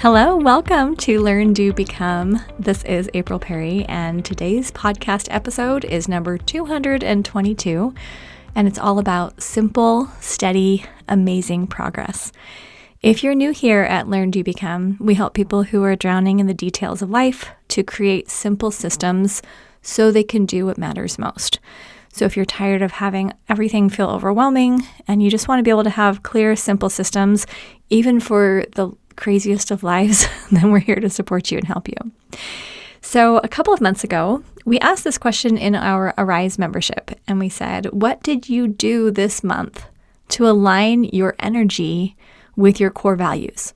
Hello, welcome to LearnDoBecome. This is April Perry, and today's podcast episode is number 222, and it's all about simple, steady, amazing progress. If you're new here at LearnDoBecome, we help people who are drowning in the details of life to create simple systems so they can do what matters most. So if you're tired of having everything feel overwhelming and you just want to be able to have clear, simple systems, even for the craziest of lives, then we're here to support you and help you. So a couple of months ago, we asked this question in our Arise membership, and we said, what did you do this month to align your energy with your core values?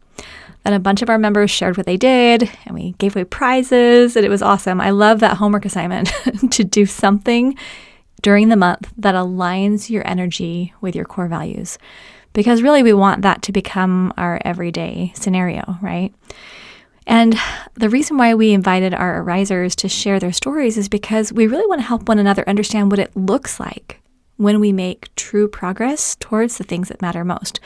Then a bunch of our members shared what they did, and we gave away prizes, and it was awesome. I love that homework assignment to do something during the month that aligns your energy with your core values. Because really we want that to become our everyday scenario, right? And the reason why we invited our arisers to share their stories is because we really want to help one another understand what it looks like when we make true progress towards the things that matter most.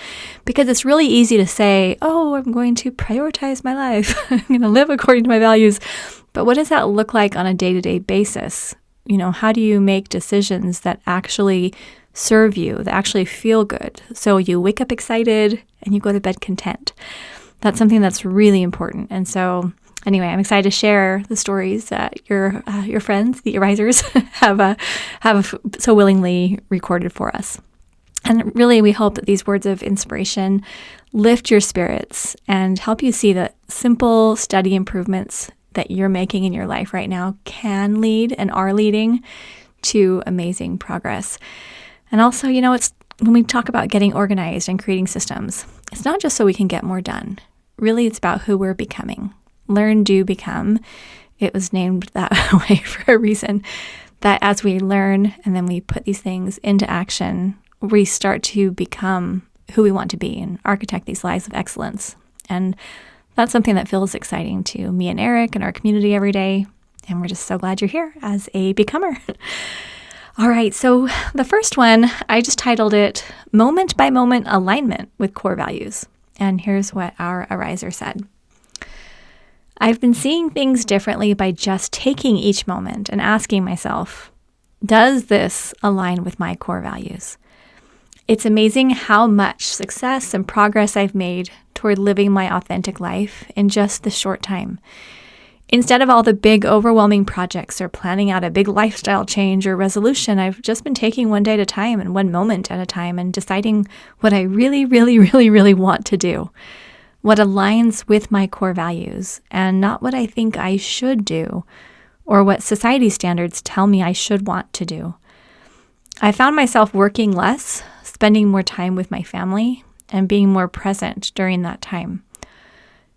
Because it's really easy to say, oh, I'm going to prioritize my life. I'm going to live according to my values. But what does that look like on a day-to-day basis? You know, how do you make decisions that actually serve you, that actually feel good? So you wake up excited and you go to bed content. That's something that's really important. And so anyway, I'm excited to share the stories that your friends, the arisers, have so willingly recorded for us. And really, we hope that these words of inspiration lift your spirits and help you see that simple, steady improvements that you're making in your life right now can lead and are leading to amazing progress. And also, you know, it's when we talk about getting organized and creating systems, it's not just so we can get more done. Really, it's about who we're becoming. Learn, do, become. It was named that way for a reason. That as we learn and then we put these things into action, we start to become who we want to be and architect these lives of excellence. And that's something that feels exciting to me and Eric and our community every day. And we're just so glad you're here as a becomer. All right, so the first one, I just titled it Moment by Moment Alignment with Core Values. And here's what our ariser said. I've been seeing things differently by just taking each moment and asking myself, does this align with my core values? It's amazing how much success and progress I've made toward living my authentic life in just this short time. Instead of all the big, overwhelming projects or planning out a big lifestyle change or resolution, I've just been taking one day at a time and one moment at a time and deciding what I really, really, really, really want to do, what aligns with my core values and not what I think I should do or what society standards tell me I should want to do. I found myself working less, spending more time with my family, and being more present during that time.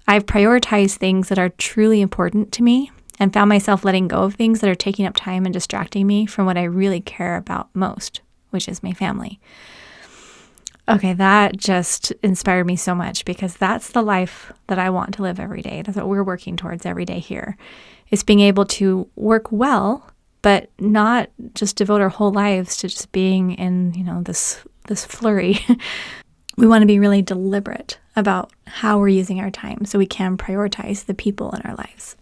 I've prioritized things that are truly important to me and found myself letting go of things that are taking up time and distracting me from what I really care about most, which is my family. Okay, that just inspired me so much because that's the life that I want to live every day. That's what we're working towards every day here. It's being able to work well, but not just devote our whole lives to just being in, this flurry. We want to be really deliberate about how we're using our time so we can prioritize the people in our lives.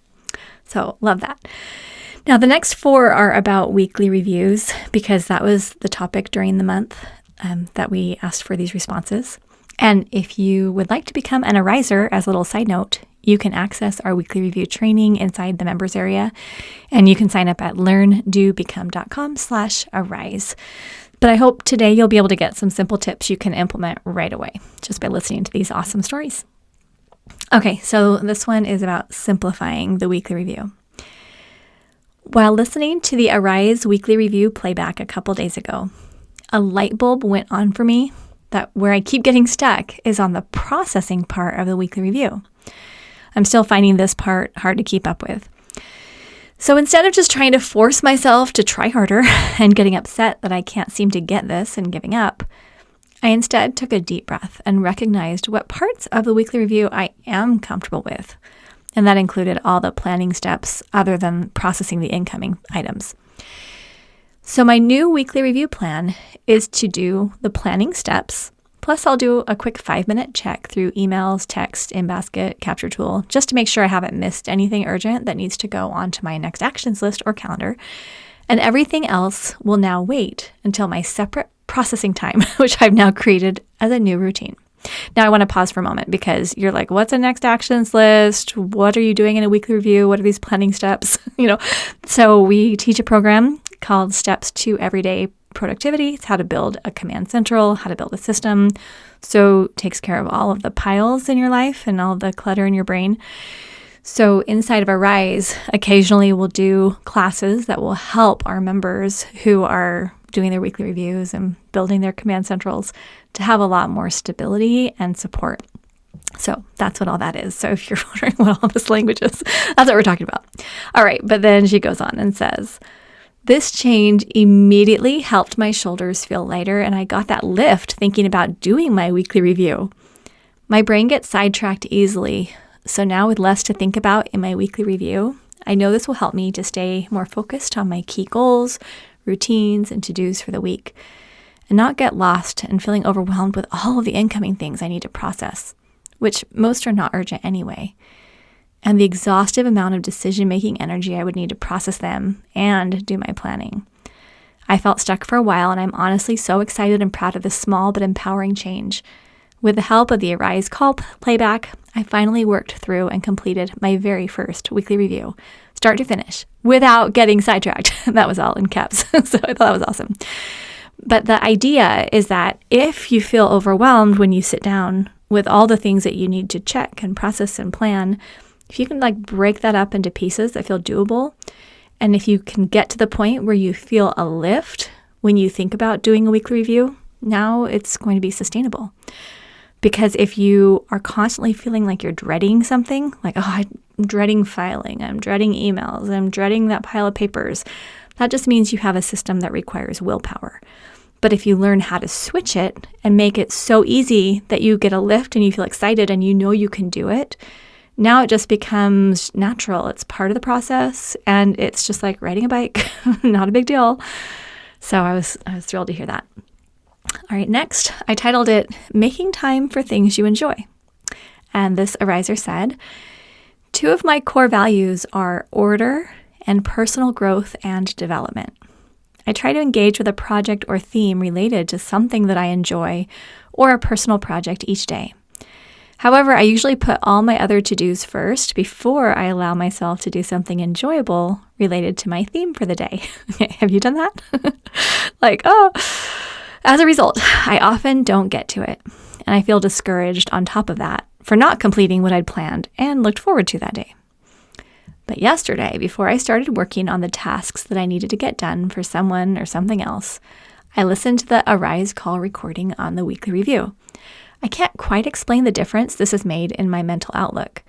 So love that. Now, the next 4 are about weekly reviews because that was the topic during the month that we asked for these responses. And if you would like to become an ariser, as a little side note, you can access our weekly review training inside the members area, and you can sign up at LearnDoBecome.com/arise. But I hope today you'll be able to get some simple tips you can implement right away just by listening to these awesome stories. Okay, so this one is about simplifying the weekly review. While listening to the Arise weekly review playback a couple days ago, a light bulb went on for me that where I keep getting stuck is on the processing part of the weekly review. I'm still finding this part hard to keep up with. So instead of just trying to force myself to try harder and getting upset that I can't seem to get this and giving up, I instead took a deep breath and recognized what parts of the weekly review I am comfortable with. And that included all the planning steps other than processing the incoming items. So my new weekly review plan is to do the planning steps Plus, I'll do a quick 5-minute check through emails, text, in-basket, capture tool, just to make sure I haven't missed anything urgent that needs to go onto my next actions list or calendar. And everything else will now wait until my separate processing time, which I've now created as a new routine. Now, I want to pause for a moment because you're like, what's a next actions list? What are you doing in a weekly review? What are these planning steps? So we teach a program called Steps to Everyday Productivity. It's how to build a command central, how to build a system. So it takes care of all of the piles in your life and all the clutter in your brain. So inside of Arise, occasionally we'll do classes that will help our members who are doing their weekly reviews and building their command centrals to have a lot more stability and support. So that's what all that is. So if you're wondering what all this language is, that's what we're talking about. All right, but then she goes on and says, this change immediately helped my shoulders feel lighter, and I got that lift thinking about doing my weekly review. My brain gets sidetracked easily, so now with less to think about in my weekly review, I know this will help me to stay more focused on my key goals, routines, and to-dos for the week, and not get lost and feeling overwhelmed with all of the incoming things I need to process, which most are not urgent anyway, and the exhaustive amount of decision-making energy I would need to process them and do my planning. I felt stuck for a while, and I'm honestly so excited and proud of this small but empowering change. With the help of the Arise call playback, I finally worked through and completed my very first weekly review, start to finish, without getting sidetracked. That was all in caps, so I thought that was awesome. But the idea is that if you feel overwhelmed when you sit down with all the things that you need to check and process and plan, if you can break that up into pieces that feel doable, and if you can get to the point where you feel a lift when you think about doing a weekly review, now it's going to be sustainable. Because if you are constantly feeling like you're dreading something, like, I'm dreading filing, I'm dreading emails, I'm dreading that pile of papers, that just means you have a system that requires willpower. But if you learn how to switch it and make it so easy that you get a lift and you feel excited and you know you can do it, now it just becomes natural. It's part of the process, and it's just like riding a bike, not a big deal. So I was thrilled to hear that. All right, next, I titled it, Making Time for Things You Enjoy. And this ariser said, 2 of my core values are order and personal growth and development. I try to engage with a project or theme related to something that I enjoy or a personal project each day. However, I usually put all my other to-dos first before I allow myself to do something enjoyable related to my theme for the day. Have you done that? As a result, I often don't get to it, and I feel discouraged on top of that for not completing what I'd planned and looked forward to that day. But yesterday, before I started working on the tasks that I needed to get done for someone or something else, I listened to the Arise call recording on the weekly review. I can't quite explain the difference this has made in my mental outlook.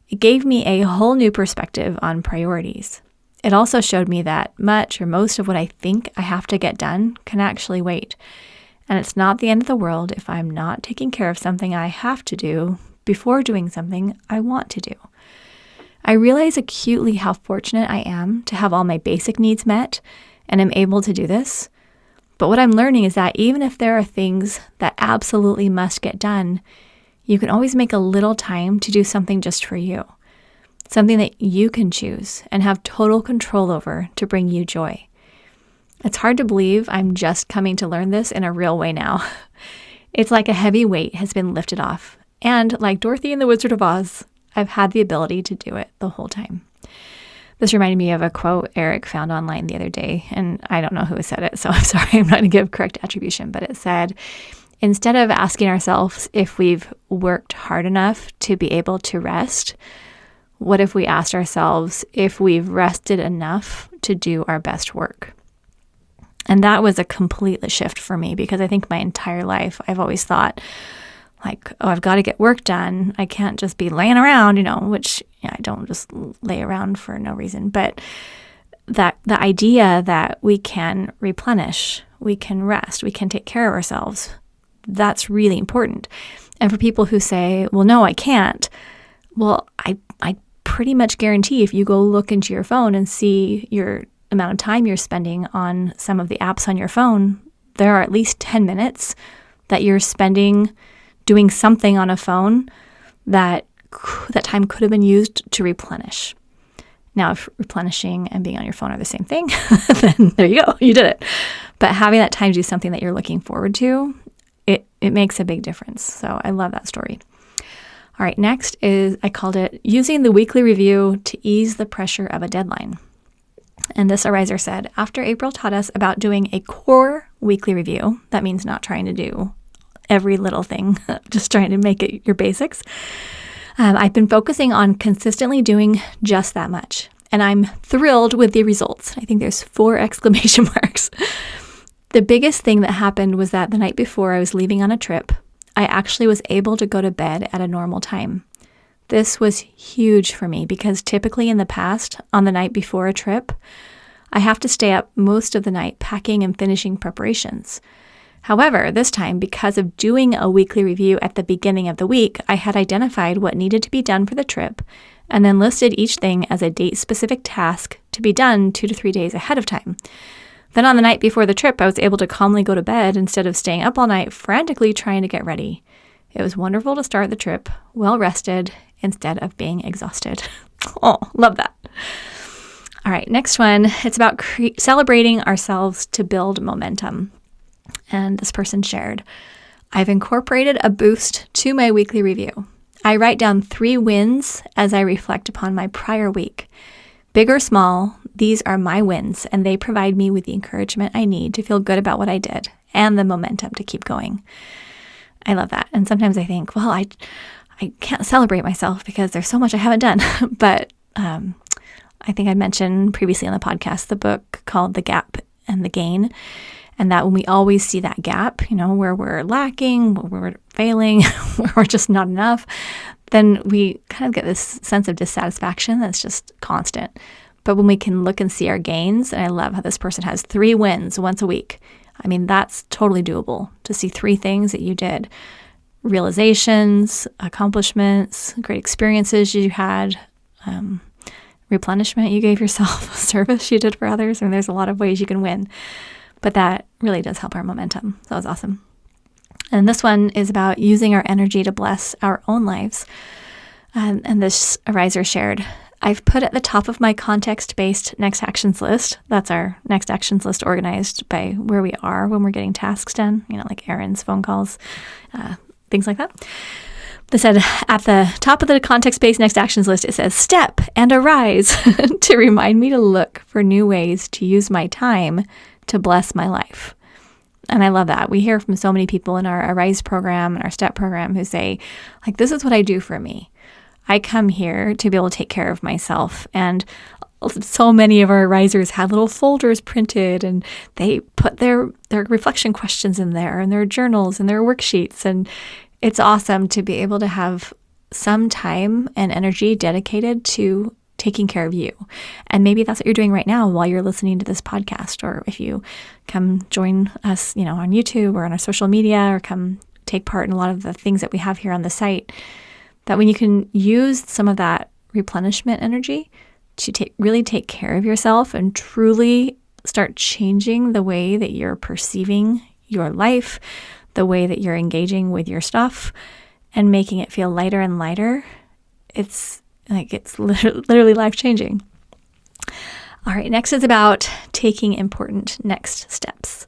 It gave me a whole new perspective on priorities. It also showed me that much or most of what I think I have to get done can actually wait. And it's not the end of the world if I'm not taking care of something I have to do before doing something I want to do. I realize acutely how fortunate I am to have all my basic needs met and am able to do this. But what I'm learning is that even if there are things that absolutely must get done, you can always make a little time to do something just for you. Something that you can choose and have total control over to bring you joy. It's hard to believe I'm just coming to learn this in a real way now. It's like a heavy weight has been lifted off. And like Dorothy in the Wizard of Oz, I've had the ability to do it the whole time. This reminded me of a quote Eric found online the other day, and I don't know who said it, so I'm sorry, I'm not going to give correct attribution, but it said, instead of asking ourselves if we've worked hard enough to be able to rest, what if we asked ourselves if we've rested enough to do our best work? And that was a complete shift for me, because I think my entire life I've always thought, I've got to get work done. I can't just be laying around, which I don't just lay around for no reason. But that the idea that we can replenish, we can rest, we can take care of ourselves, that's really important. And for people who say, well, no, I can't. Well, I pretty much guarantee if you go look into your phone and see your amount of time you're spending on some of the apps on your phone, there are at least 10 minutes that you're spending doing something on a phone that time could have been used to replenish. Now, if replenishing and being on your phone are the same thing, then there you go, you did it. But having that time to do something that you're looking forward to, it makes a big difference. So I love that story. All right, next is, I called it using the weekly review to ease the pressure of a deadline. And this ariser said, after April taught us about doing a core weekly review, that means not trying to do every little thing, just trying to make it your basics. I've been focusing on consistently doing just that much, and I'm thrilled with the results. I think there's 4 exclamation marks. The biggest thing that happened was that the night before I was leaving on a trip, I actually was able to go to bed at a normal time. This was huge for me because typically in the past, on the night before a trip, I have to stay up most of the night packing and finishing preparations. However, this time, because of doing a weekly review at the beginning of the week, I had identified what needed to be done for the trip and then listed each thing as a date-specific task to be done 2 to 3 days ahead of time. Then on the night before the trip, I was able to calmly go to bed instead of staying up all night frantically trying to get ready. It was wonderful to start the trip well-rested instead of being exhausted. Oh, love that. All right, next one. It's about celebrating ourselves to build momentum. And this person shared, I've incorporated a boost to my weekly review. I write down 3 wins as I reflect upon my prior week. Big or small, these are my wins, and they provide me with the encouragement I need to feel good about what I did and the momentum to keep going. I love that. And sometimes I think, well, I can't celebrate myself because there's so much I haven't done. But I think I mentioned previously on the podcast the book called The Gap and the Gain. And that when we always see that gap, where we're lacking, where we're failing, where we're just not enough, then we kind of get this sense of dissatisfaction that's just constant. But when we can look and see our gains, and I love how this person has 3 wins once a week. I mean, that's totally doable to see 3 things that you did. Realizations, accomplishments, great experiences you had, replenishment you gave yourself, service you did for others. I mean, there's a lot of ways you can win. But that really does help our momentum. So that was awesome. And this one is about using our energy to bless our own lives. And this ariser shared, I've put at the top of my context-based next actions list. That's our next actions list organized by where we are when we're getting tasks done, like errands, phone calls, things like that. They said at the top of the context-based next actions list, it says step and arise to remind me to look for new ways to use my time to bless my life. And I love that. We hear from so many people in our Arise program and our STEP program who say, this is what I do for me. I come here to be able to take care of myself. And so many of our Arisers have little folders printed, and they put their reflection questions in there and their journals and their worksheets. And it's awesome to be able to have some time and energy dedicated to taking care of you. And maybe that's what you're doing right now while you're listening to this podcast, or if you come join us, on YouTube or on our social media, or come take part in a lot of the things that we have here on the site, that when you can use some of that replenishment energy to really take care of yourself and truly start changing the way that you're perceiving your life, the way that you're engaging with your stuff, and making it feel lighter and lighter, it's literally life-changing. All right, next is about taking important next steps.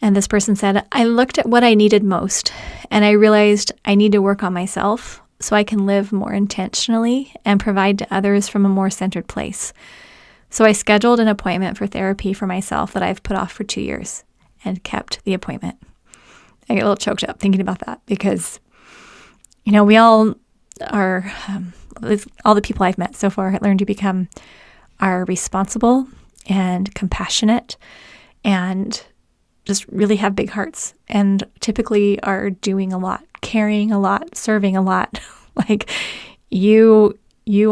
And this person said, I looked at what I needed most, and I realized I need to work on myself so I can live more intentionally and provide to others from a more centered place. So I scheduled an appointment for therapy for myself that I've put off for 2 years and kept the appointment. I get a little choked up thinking about that because, we all are... all the people I've met so far at LearnDoBecome are responsible and compassionate and just really have big hearts, and typically are doing a lot, caring a lot, serving a lot. You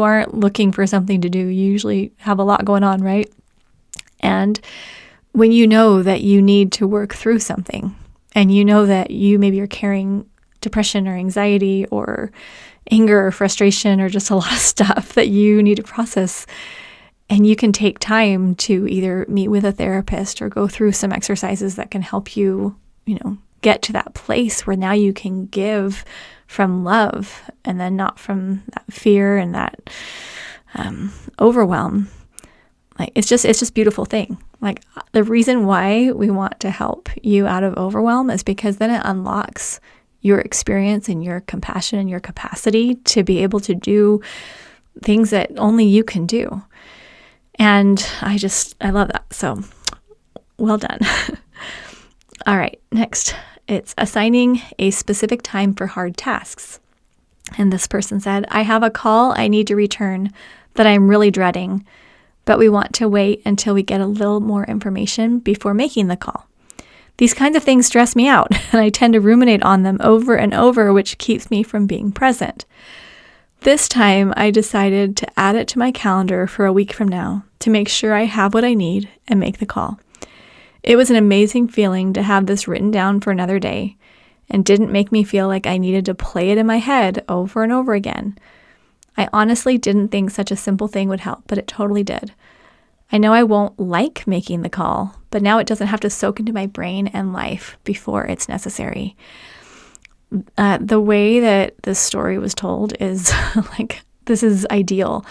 aren't looking for something to do. You usually have a lot going on, right? And when you know that you need to work through something, and you know that you maybe are carrying depression or anxiety or anger or frustration or just a lot of stuff that you need to process, and you can take time to either meet with a therapist or go through some exercises that can help you, get to that place where now you can give from love and then not from that fear and that overwhelm. Like it's just a beautiful thing. Like the reason why we want to help you out of overwhelm is because then it unlocks your experience and your compassion and your capacity to be able to do things that only you can do. And I love that. So well done. All right, next, it's assigning a specific time for hard tasks. And this person said, I have a call I need to return that I'm really dreading, but we want to wait until we get a little more information before making the call. These kinds of things stress me out, and I tend to ruminate on them over and over, which keeps me from being present. This time, I decided to add it to my calendar for a week from now to make sure I have what I need and make the call. It was an amazing feeling to have this written down for another day and didn't make me feel like I needed to play it in my head over and over again. I honestly didn't think such a simple thing would help, but it totally did. I know I won't like making the call, but now it doesn't have to soak into my brain and life before it's necessary. The way that this story was told is this is ideal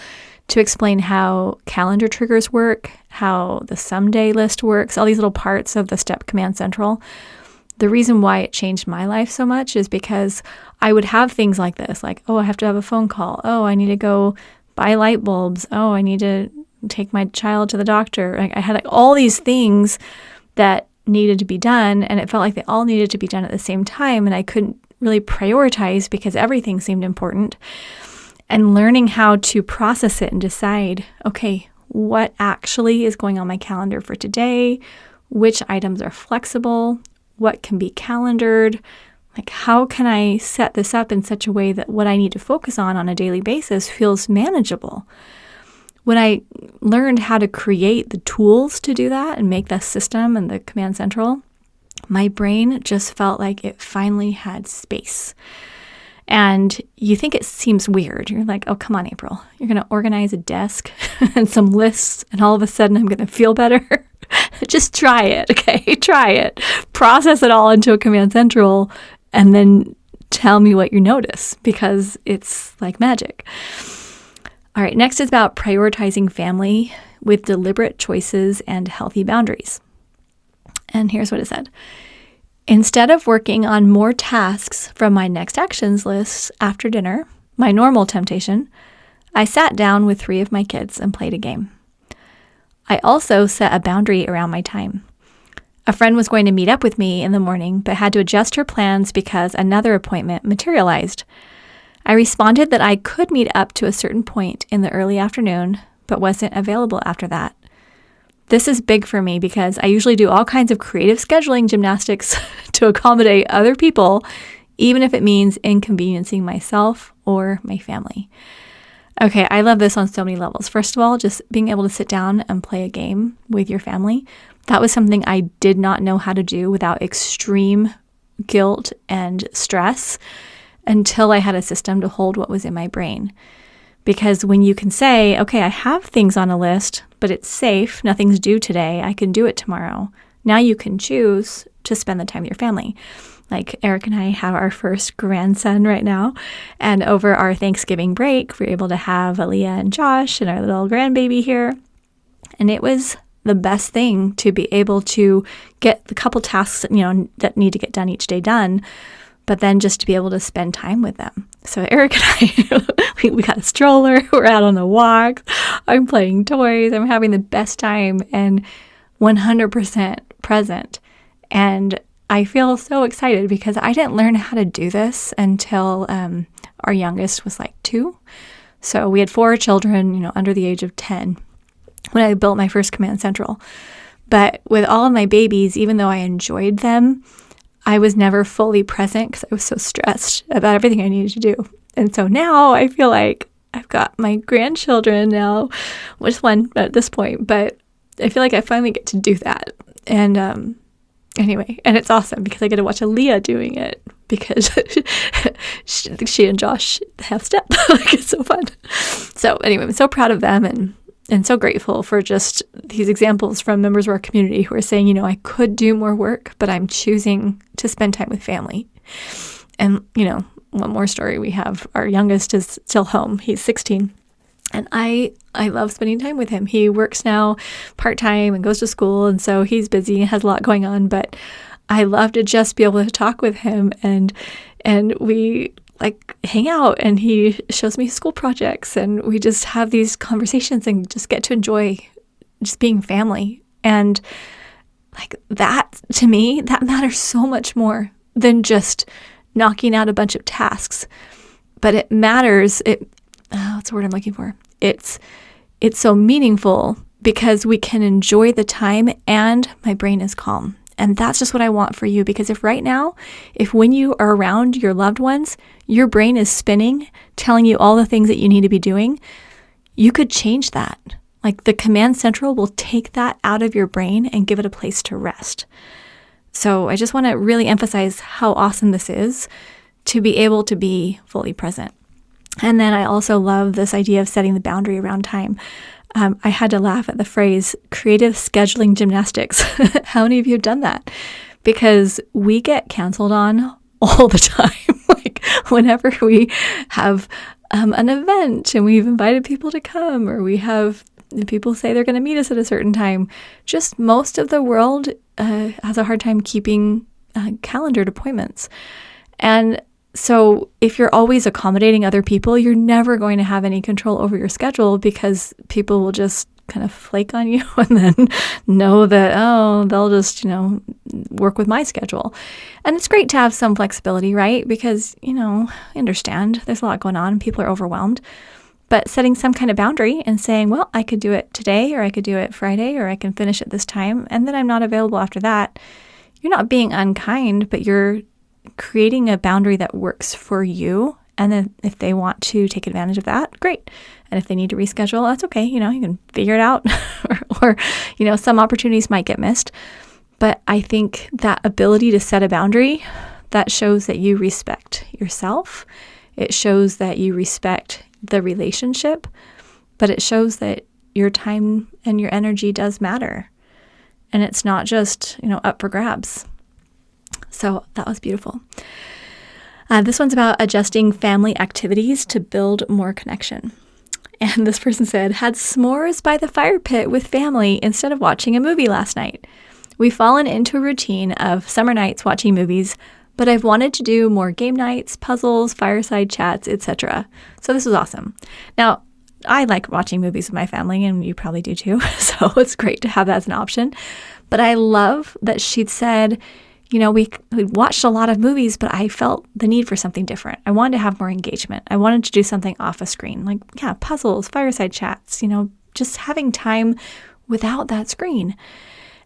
to explain how calendar triggers work, how the someday list works, all these little parts of the STEP Command Central. The reason why it changed my life so much is because I would have things like this, like, oh, I have to have a phone call. Oh, I need to go buy light bulbs. Oh, I need to take my child to the doctor. I had all these things that needed to be done, and it felt like they all needed to be done at the same time, and I couldn't really prioritize because everything seemed important. And learning how to process it and decide, okay, what actually is going on my calendar for today? Which items are flexible? What can be calendared? Like, how can I set this up in such a way that what I need to focus on a daily basis feels manageable? When I learned how to create the tools to do that and make the system and the Command Central, my brain just felt like it finally had space. And you think it seems weird. You're like, oh, come on, April. You're going to organize a desk and some lists, and all of a sudden I'm going to feel better. Just try it, okay? Try it. Process it all into a Command Central, and then tell me what you notice, because it's like magic. All right, next is about prioritizing family with deliberate choices and healthy boundaries. And here's what it said. Instead of working on more tasks from my next actions list after dinner, my normal temptation, I sat down with 3 of my kids and played a game. I also set a boundary around my time. A friend was going to meet up with me in the morning, but had to adjust her plans because another appointment materialized. I responded that I could meet up to a certain point in the early afternoon, but wasn't available after that. This is big for me because I usually do all kinds of creative scheduling gymnastics to accommodate other people, even if it means inconveniencing myself or my family. Okay, I love this on so many levels. First of all, just being able to sit down and play a game with your family. That was something I did not know how to do without extreme guilt and stress until I had a system to hold what was in my brain. Because when you can say, okay, I have things on a list, but it's safe, nothing's due today, I can do it tomorrow. Now you can choose to spend the time with your family. Like Eric and I have our first grandson right now, and over our Thanksgiving break, we were able to have Aaliyah and Josh and our little grandbaby here. And it was the best thing to be able to get the couple tasks, that need to get done each day done, but then just to be able to spend time with them. So Eric and I, we got a stroller, we're out on a walk, I'm playing toys, I'm having the best time and 100% present. And I feel so excited because I didn't learn how to do this until our youngest was like 2. So we had 4 children, under the age of 10 when I built my first Command Central. But with all of my babies, even though I enjoyed them, I was never fully present because I was so stressed about everything I needed to do. And so now I feel like I've got my grandchildren now, just one at this point, but I feel like I finally get to do that. And anyway, and it's awesome because I get to watch Aaliyah doing it because she and Josh have step. Like, it's so fun. So anyway, I'm so proud of them, and and so grateful for just these examples from members of our community who are saying, I could do more work, but I'm choosing to spend time with family. And, one more story we have. Our youngest is still home. He's 16. And I love spending time with him. He works now part-time and goes to school. And so he's busy and has a lot going on. But I love to just be able to talk with him. And we hang out, and he shows me his school projects. And we just have these conversations and just get to enjoy just being family. And that, to me, that matters so much more than just knocking out a bunch of tasks. But it matters. What's the word I'm looking for? It's so meaningful because we can enjoy the time and my brain is calm. And that's just what I want for you. Because if when you are around your loved ones, your brain is spinning, telling you all the things that you need to be doing, you could change that. The command central will take that out of your brain and give it a place to rest. So I just want to really emphasize how awesome this is to be able to be fully present. And then I also love this idea of setting the boundary around time. I had to laugh at the phrase creative scheduling gymnastics. How many of you have done that? Because we get canceled on all the time. Whenever we have an event and we've invited people to come, or we have people say they're going to meet us at a certain time, just most of the world has a hard time keeping calendared appointments. And so if you're always accommodating other people, you're never going to have any control over your schedule, because people will just kind of flake on you and then know that, they'll just, work with my schedule. And it's great to have some flexibility, right? Because, I understand there's a lot going on and people are overwhelmed. But setting some kind of boundary and saying, well, I could do it today, or I could do it Friday, or I can finish at this time, and then I'm not available after that. You're not being unkind, but you're creating a boundary that works for you. And then if they want to take advantage of that, great. And if they need to reschedule, that's okay. You can figure it out or some opportunities might get missed. But I think that ability to set a boundary, that shows that you respect yourself. It shows that you respect the relationship, but it shows that your time and your energy does matter. And it's not just, up for grabs. So that was beautiful. This one's about adjusting family activities to build more connection. And this person said, had s'mores by the fire pit with family instead of watching a movie last night. We've fallen into a routine of summer nights watching movies, but I've wanted to do more game nights, puzzles, fireside chats, etc. So this was awesome. Now, I like watching movies with my family, and you probably do too. So it's great to have that as an option. But I love that she'd said, we watched a lot of movies, but I felt the need for something different. I wanted to have more engagement. I wanted to do something off a screen, puzzles, fireside chats, just having time without that screen.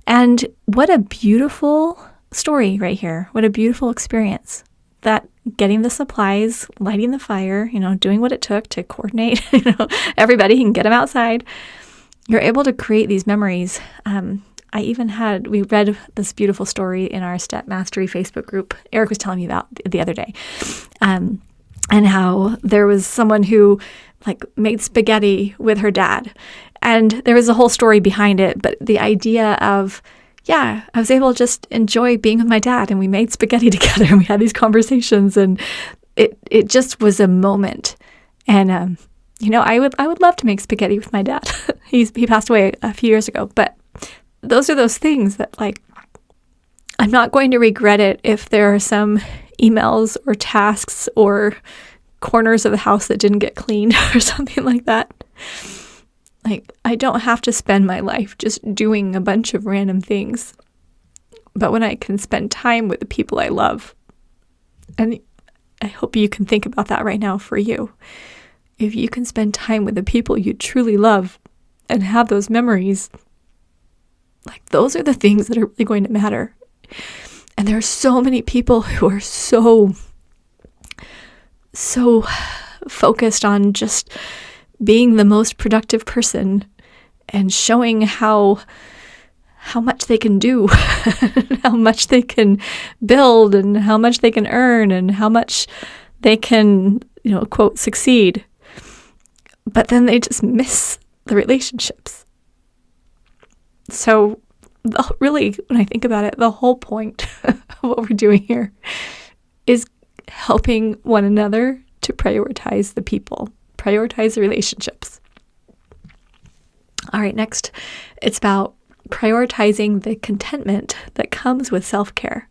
And what a beautiful story right here. What a beautiful experience. That getting the supplies, lighting the fire, doing what it took to coordinate, everybody can get them outside. You're able to create these memories. We read this beautiful story in our Step Mastery Facebook group Eric was telling me about the other day, and how there was someone who made spaghetti with her dad, and there was a whole story behind it. But the idea of, I was able to just enjoy being with my dad, and we made spaghetti together, and we had these conversations, and it just was a moment. And I would love to make spaghetti with my dad. He passed away a few years ago, but those are those things that I'm not going to regret it if there are some emails or tasks or corners of the house that didn't get cleaned or something like that. I don't have to spend my life just doing a bunch of random things. But when I can spend time with the people I love, and I hope you can think about that right now for you. If you can spend time with the people you truly love and have those memories, those are the things that are really going to matter. And there are so many people who are so focused on just being the most productive person and showing how much they can do, how much they can build, and how much they can earn, and how much they can, quote, succeed. But then they just miss the relationships. So really, when I think about it, the whole point of what we're doing here is helping one another to prioritize the people, prioritize the relationships. All right, next, it's about prioritizing the contentment that comes with self-care.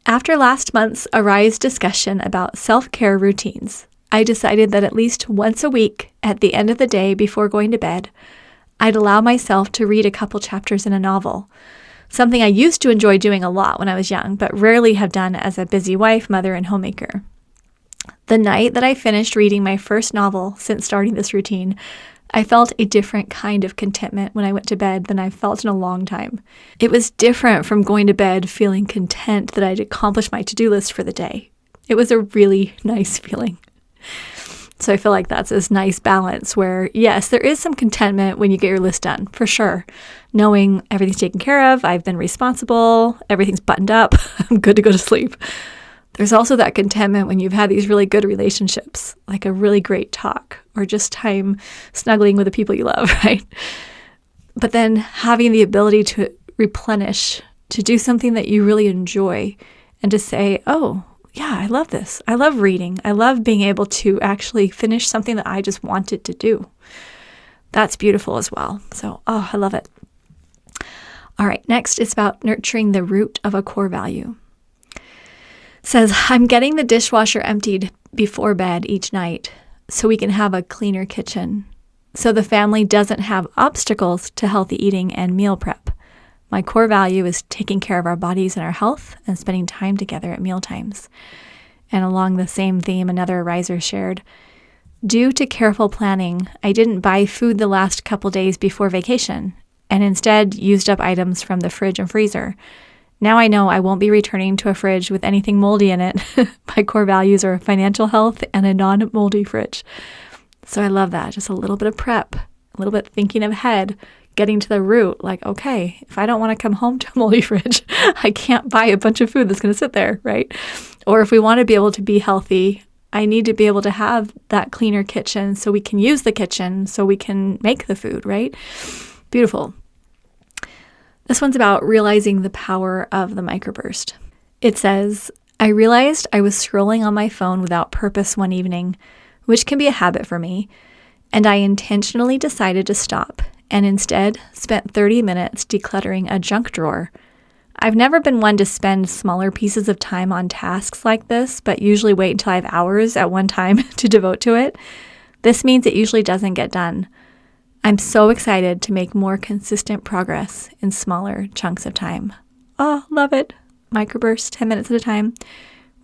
After last month's Arise discussion about self-care routines, I decided that at least once a week at the end of the day before going to bed, I'd allow myself to read a couple chapters in a novel, something I used to enjoy doing a lot when I was young, but rarely have done as a busy wife, mother, and homemaker. The night that I finished reading my first novel since starting this routine, I felt a different kind of contentment when I went to bed than I've felt in a long time. It was different from going to bed feeling content that I'd accomplished my to-do list for the day. It was a really nice feeling. So I feel like that's this nice balance where, yes, there is some contentment when you get your list done, for sure. Knowing everything's taken care of, I've been responsible, everything's buttoned up, I'm good to go to sleep. There's also that contentment when you've had these really good relationships, like a really great talk, or just time snuggling with the people you love, right? But then having the ability to replenish, to do something that you really enjoy, and to say, oh, yeah, I love this. I love reading. I love being able to actually finish something that I just wanted to do. That's beautiful as well. So, I love it. All right, next it's about nurturing the root of a core value. It says, I'm getting the dishwasher emptied before bed each night so we can have a cleaner kitchen, so the family doesn't have obstacles to healthy eating and meal prep. My core value is taking care of our bodies and our health and spending time together at mealtimes. And along the same theme, another ariser shared, due to careful planning, I didn't buy food the last couple days before vacation and instead used up items from the fridge and freezer. Now I know I won't be returning to a fridge with anything moldy in it. My core values are financial health and a non-moldy fridge. So I love that. Just a little bit of prep, a little bit thinking ahead, getting to the root, like, okay, if I don't want to come home to a moldy fridge, I can't buy a bunch of food that's going to sit there, right? Or if we want to be able to be healthy, I need to be able to have that cleaner kitchen so we can use the kitchen, so we can make the food, right? Beautiful. This one's about realizing the power of the microburst. It says, I realized I was scrolling on my phone without purpose one evening, which can be a habit for me, and I intentionally decided to stop and instead spent 30 minutes decluttering a junk drawer. I've never been one to spend smaller pieces of time on tasks like this, but usually wait until I have hours at one time to devote to it. This means it usually doesn't get done. I'm so excited to make more consistent progress in smaller chunks of time. Oh, love it. Microburst, 10 minutes at a time.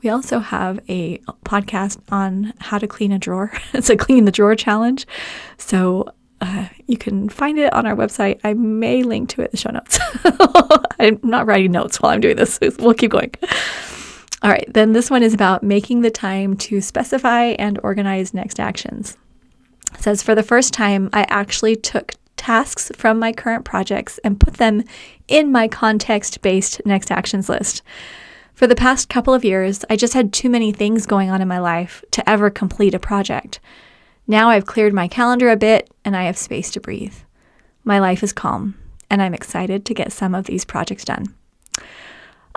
We also have a podcast on how to clean a drawer. It's a clean the drawer challenge. So you can find it on our website. I may link to it in the show notes. I'm not writing notes while I'm doing this. We'll keep going. All right. Then this one is about making the time to specify and organize next actions. It says, for the first time, I actually took tasks from my current projects and put them in my context-based next actions list. For the past couple of years, I just had too many things going on in my life to ever complete a project. Now I've cleared my calendar a bit and I have space to breathe. My life is calm and I'm excited to get some of these projects done.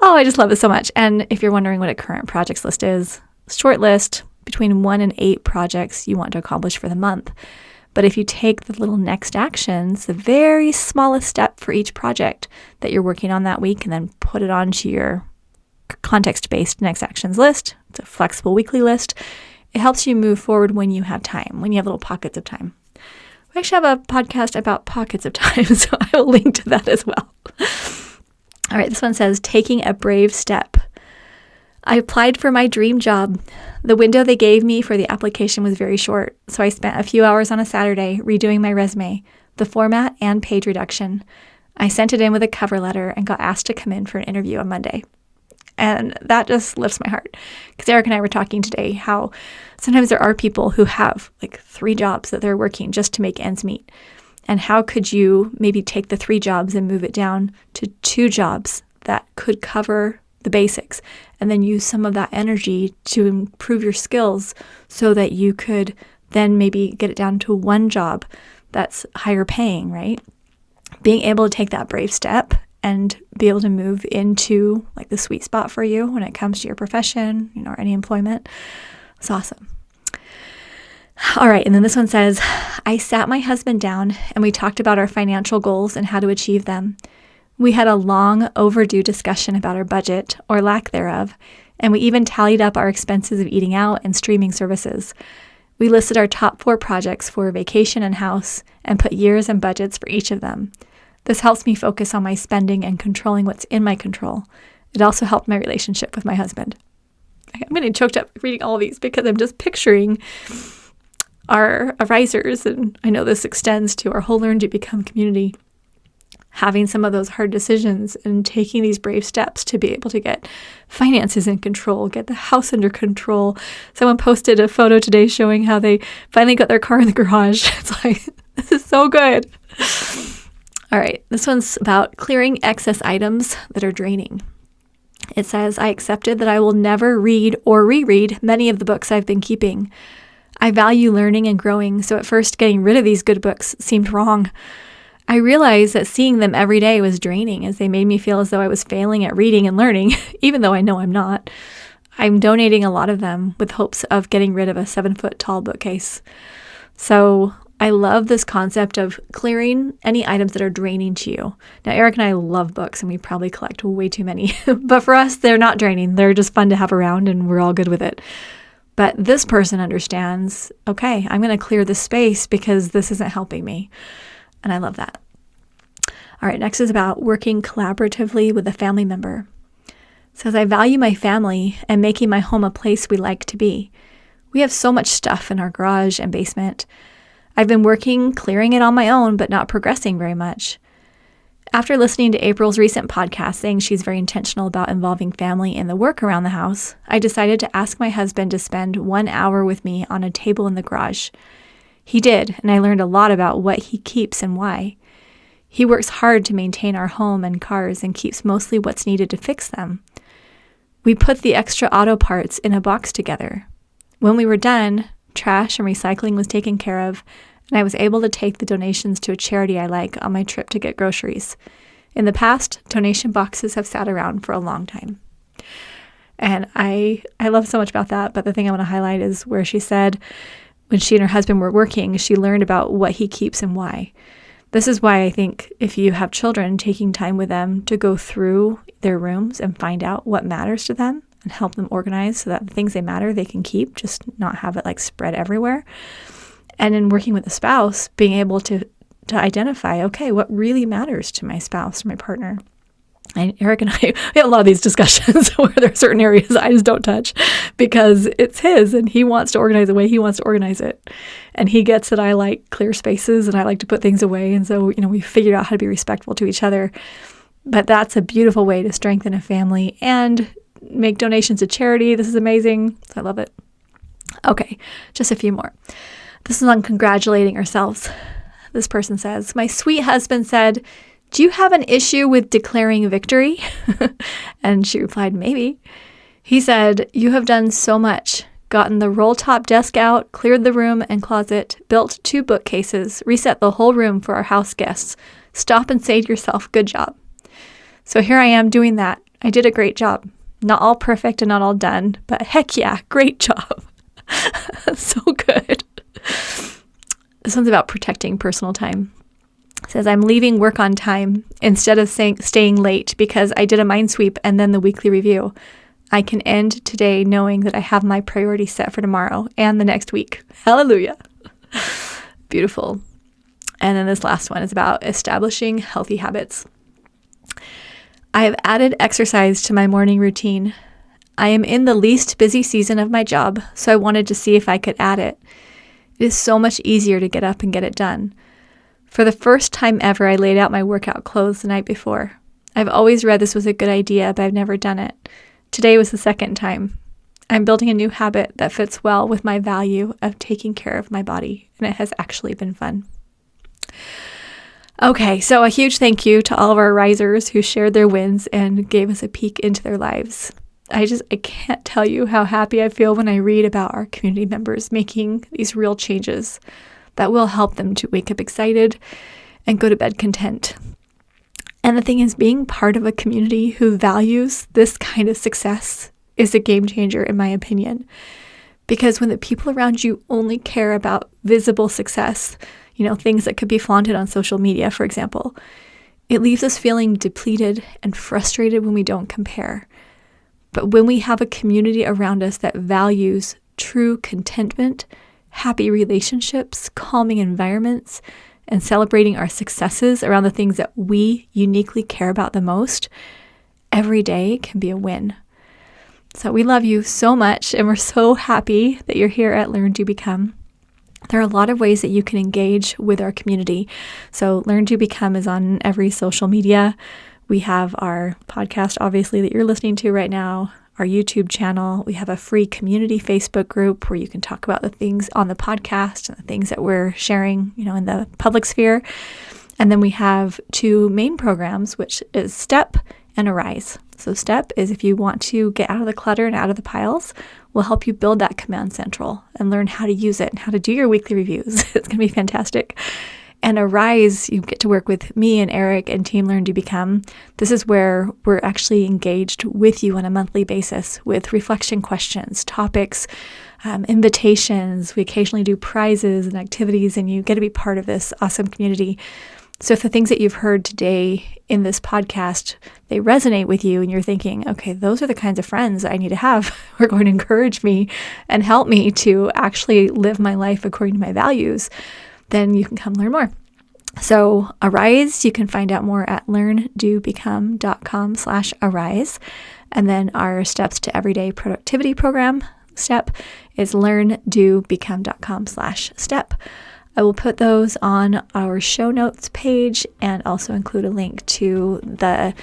Oh, I just love this so much. And if you're wondering what a current projects list is, short list, between 1 and 8 projects you want to accomplish for the month. But if you take the little next actions, the very smallest step for each project that you're working on that week, and then put it onto your context-based next actions list, it's a flexible weekly list, it helps you move forward when you have time, when you have little pockets of time. We actually have a podcast about pockets of time, so I will link to that as well. All right, this one says, taking a brave step. I applied for my dream job. The window they gave me for the application was very short, so I spent a few hours on a Saturday redoing my resume, the format, and page reduction. I sent it in with a cover letter and got asked to come in for an interview on Monday. And that just lifts my heart, because Eric and I were talking today how sometimes there are people who have like 3 jobs that they're working just to make ends meet. And how could you maybe take the 3 jobs and move it down to 2 jobs that could cover the basics, and then use some of that energy to improve your skills so that you could then maybe get it down to 1 job, that's higher paying, right? Being able to take that brave step and be able to move into like the sweet spot for you when it comes to your profession, or any employment. It's awesome. All right. And then this one says, I sat my husband down and we talked about our financial goals and how to achieve them. We had a long overdue discussion about our budget or lack thereof, and we even tallied up our expenses of eating out and streaming services. We listed our top 4 projects for vacation and house and put years and budgets for each of them. This helps me focus on my spending and controlling what's in my control. It also helped my relationship with my husband. I'm getting choked up reading all of these because I'm just picturing our risers, and I know this extends to our whole LearnDoBecome community, having some of those hard decisions and taking these brave steps to be able to get finances in control, get the house under control. Someone posted a photo today showing how they finally got their car in the garage. It's like, this is so good. All right, this one's about clearing excess items that are draining. It says, I accepted that I will never read or reread many of the books I've been keeping. I value learning and growing, so at first getting rid of these good books seemed wrong. I realized that seeing them every day was draining, as they made me feel as though I was failing at reading and learning, even though I know I'm not. I'm donating a lot of them with hopes of getting rid of a 7-foot tall bookcase. So I love this concept of clearing any items that are draining to you. Now, Eric and I love books, and we probably collect way too many. But for us, they're not draining. They're just fun to have around, and we're all good with it. But this person understands, okay, I'm going to clear this space because this isn't helping me. And I love that. All right, next is about working collaboratively with a family member. It says, I value my family and making my home a place we like to be. We have so much stuff in our garage and basement. I've been clearing it on my own, but not progressing very much. After listening to April's recent podcast saying she's very intentional about involving family in the work around the house, I decided to ask my husband to spend 1 hour with me on a table in the garage. He did, and I learned a lot about what he keeps and why. He works hard to maintain our home and cars and keeps mostly what's needed to fix them. We put the extra auto parts in a box together. When we were done, trash and recycling was taken care of, and I was able to take the donations to a charity I like on my trip to get groceries. In the past, donation boxes have sat around for a long time. And I love so much about that, but the thing I want to highlight is where she said when she and her husband were working, she learned about what he keeps and why. This is why I think if you have children, taking time with them to go through their rooms and find out what matters to them and help them organize so that the things that matter they can keep, just not have it like spread everywhere. And in working with a spouse, being able to identify, okay, what really matters to my spouse or my partner. And Eric and I, we have a lot of these discussions where there are certain areas I just don't touch because it's his and he wants to organize the way he wants to organize it. And he gets that I like clear spaces and I like to put things away. And so, we figured out how to be respectful to each other. But that's a beautiful way to strengthen a family and make donations to charity. This is amazing. I love it. Okay, just a few more. This is on congratulating ourselves. This person says, my sweet husband said, do you have an issue with declaring victory? And she replied, maybe. He said, you have done so much, gotten the roll-top desk out, cleared the room and closet, built 2 bookcases, reset the whole room for our house guests. Stop and say to yourself, good job. So here I am doing that. I did a great job. Not all perfect and not all done, but heck yeah, great job. So good. This one's about protecting personal time. It says, I'm leaving work on time instead of staying late because I did a mind sweep and then the weekly review. I can end today knowing that I have my priorities set for tomorrow and the next week. Hallelujah. Beautiful. And then this last one is about establishing healthy habits. I have added exercise to my morning routine. I am in the least busy season of my job, so I wanted to see if I could add it. It is so much easier to get up and get it done. For the first time ever, I laid out my workout clothes the night before. I've always read this was a good idea, but I've never done it. Today was the second time. I'm building a new habit that fits well with my value of taking care of my body, and it has actually been fun. Okay, so a huge thank you to all of our risers who shared their wins and gave us a peek into their lives. I can't tell you how happy I feel when I read about our community members making these real changes. that will help them to wake up excited and go to bed content. And the thing is, being part of a community who values this kind of success is a game changer, in my opinion. Because when the people around you only care about visible success, things that could be flaunted on social media, for example, it leaves us feeling depleted and frustrated when we don't compare. But when we have a community around us that values true contentment, happy relationships, calming environments, and celebrating our successes around the things that we uniquely care about the most, every day can be a win. So we love you so much, and we're so happy that you're here at LearnDoBecome. There are a lot of ways that you can engage with our community. So LearnDoBecome is on every social media. We have our podcast, obviously, that you're listening to right now, our YouTube channel. We have a free community Facebook group where you can talk about the things on the podcast and the things that we're sharing, in the public sphere. And then we have 2 main programs, which is STEP and Arise. So STEP is if you want to get out of the clutter and out of the piles, we'll help you build that command central and learn how to use it and how to do your weekly reviews. It's going to be fantastic. And Arise, you get to work with me and Eric and Team LearnDoBecome. This is where we're actually engaged with you on a monthly basis with reflection questions, topics, invitations. We occasionally do prizes and activities, and you get to be part of this awesome community. So if the things that you've heard today in this podcast, they resonate with you and you're thinking, okay, those are the kinds of friends I need to have who are going to encourage me and help me to actually live my life according to my values, then you can come learn more. So Arise, you can find out more at LearnDoBecome.com/Arise. And then our Steps to Everyday Productivity program, STEP, is LearnDoBecome.com/STEP. I will put those on our show notes page and also include a link to the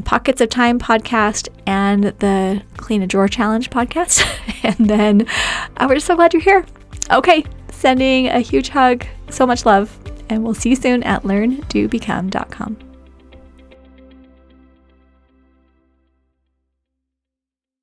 Pockets of Time podcast and the Clean a Drawer Challenge podcast. And then we're just so glad you're here. Okay, sending a huge hug, so much love, and we'll see you soon at LearnDoBecome.com.